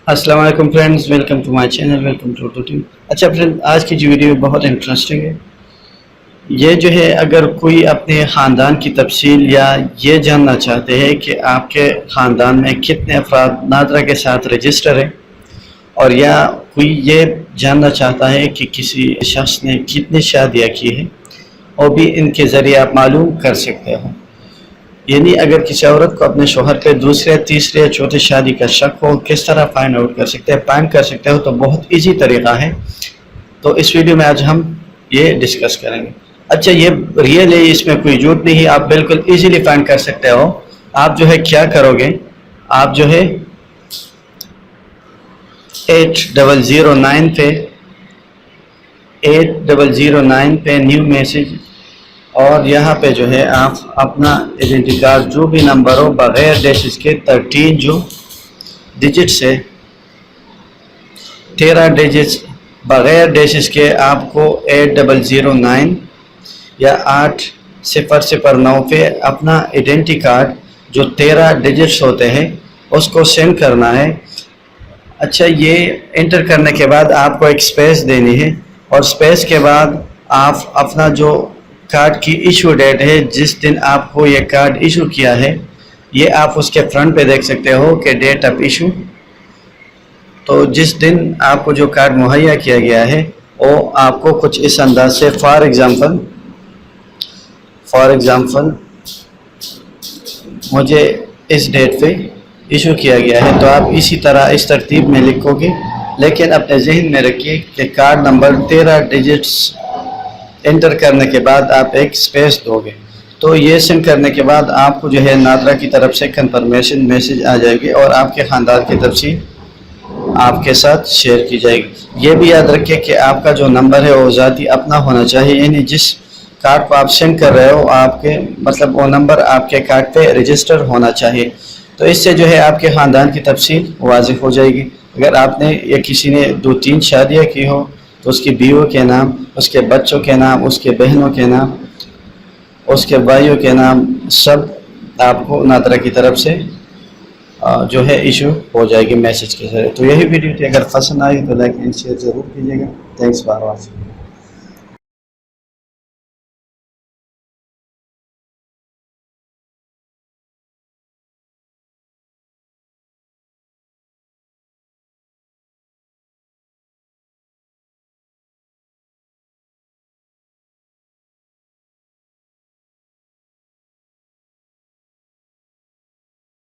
السلام علیکم friends, welcome to my channel, welcome to team. اچھا فرینڈ، آج کی جو ویڈیو بہت انٹرسٹنگ ہے۔ یہ جو ہے اگر کوئی اپنے خاندان کی تفصیل یا یہ جاننا چاہتے ہیں کہ آپ کے خاندان میں کتنے افراد نادرا کے ساتھ رجسٹر ہیں، اور یا کوئی یہ جاننا چاہتا ہے کہ کسی شخص نے کتنی شادیاں کی ہیں، وہ بھی ان کے ذریعے آپ معلوم کر سکتے ہو۔ یعنی اگر کسی عورت کو اپنے شوہر پہ دوسرے تیسرے یا چوتھے شادی کا شک ہو، کس طرح فائنڈ آؤٹ کر سکتے ہیں، فائنڈ کر سکتے ہو، تو بہت ایزی طریقہ ہے۔ تو اس ویڈیو میں آج ہم یہ ڈسکس کریں گے۔ اچھا، یہ ریئل ہے، اس میں کوئی جھوٹ نہیں ہے، آپ بالکل ایزیلی فائنڈ کر سکتے ہو۔ آپ جو ہے کیا کرو گے، آپ جو ہے 8009 پہ 8009 پہ نیو میسج، اور یہاں پہ جو ہے آپ اپنا ایڈنٹی کارڈ جو بھی نمبر ہو بغیر ڈیشز کے 13 جو ڈیجٹس ہے، 13 ڈیجٹس بغیر ڈیشز کے آپ کو 8009 یا 8009 پہ اپنا ایڈنٹی کارڈ جو 13 ڈیجٹس ہوتے ہیں اس کو سینڈ کرنا ہے۔ اچھا، یہ انٹر کرنے کے بعد آپ کو ایک سپیس دینی ہے، اور سپیس کے بعد آپ اپنا جو کارڈ کی ایشو ڈیٹ ہے، جس دن آپ کو یہ کارڈ ایشو کیا ہے، یہ آپ اس کے فرنٹ پہ دیکھ سکتے ہو کہ ڈیٹ آف ایشو۔ تو جس دن آپ کو جو کارڈ مہیا کیا گیا ہے وہ آپ کو کچھ اس انداز سے فار ایگزامپل مجھے اس ڈیٹ پہ ایشو کیا گیا ہے، تو آپ اسی طرح اس ترتیب میں لکھو گے، لیکن اپنے ذہن میں رکھیے کہ کارڈ نمبر 13 ڈیجٹس انٹر کرنے کے بعد آپ ایک سپیس دو گے۔ تو یہ سینڈ کرنے کے بعد آپ کو جو ہے نادرا کی طرف سے کنفرمیشن میسج آ جائے گی، اور آپ کے خاندان کی تفصیل آپ کے ساتھ شیئر کی جائے گی۔ یہ بھی یاد رکھیں کہ آپ کا جو نمبر ہے وہ ذاتی اپنا ہونا چاہیے، یعنی جس کارڈ کو آپ سینڈ کر رہے ہو آپ کے وہ نمبر آپ کے کارڈ پہ رجسٹر ہونا چاہیے۔ تو اس سے جو ہے آپ کے خاندان کی تفصیل واضح ہو جائے گی۔ اگر آپ نے یا کسی نے 2-3 شادیاں کی ہو تو اس کی بیویوں کے نام، اس کے بچوں کے نام، اس کے بہنوں کے نام، اس کے بھائیوں کے نام، سب آپ کو نادرا کی طرف سے جو ہے ایشو ہو جائے گی میسج کے ذریعے۔ تو یہی ویڈیو تھی، اگر پسند آئی تو لائک اینڈ شیئر ضرور کیجیے گا۔ Thanks for watching.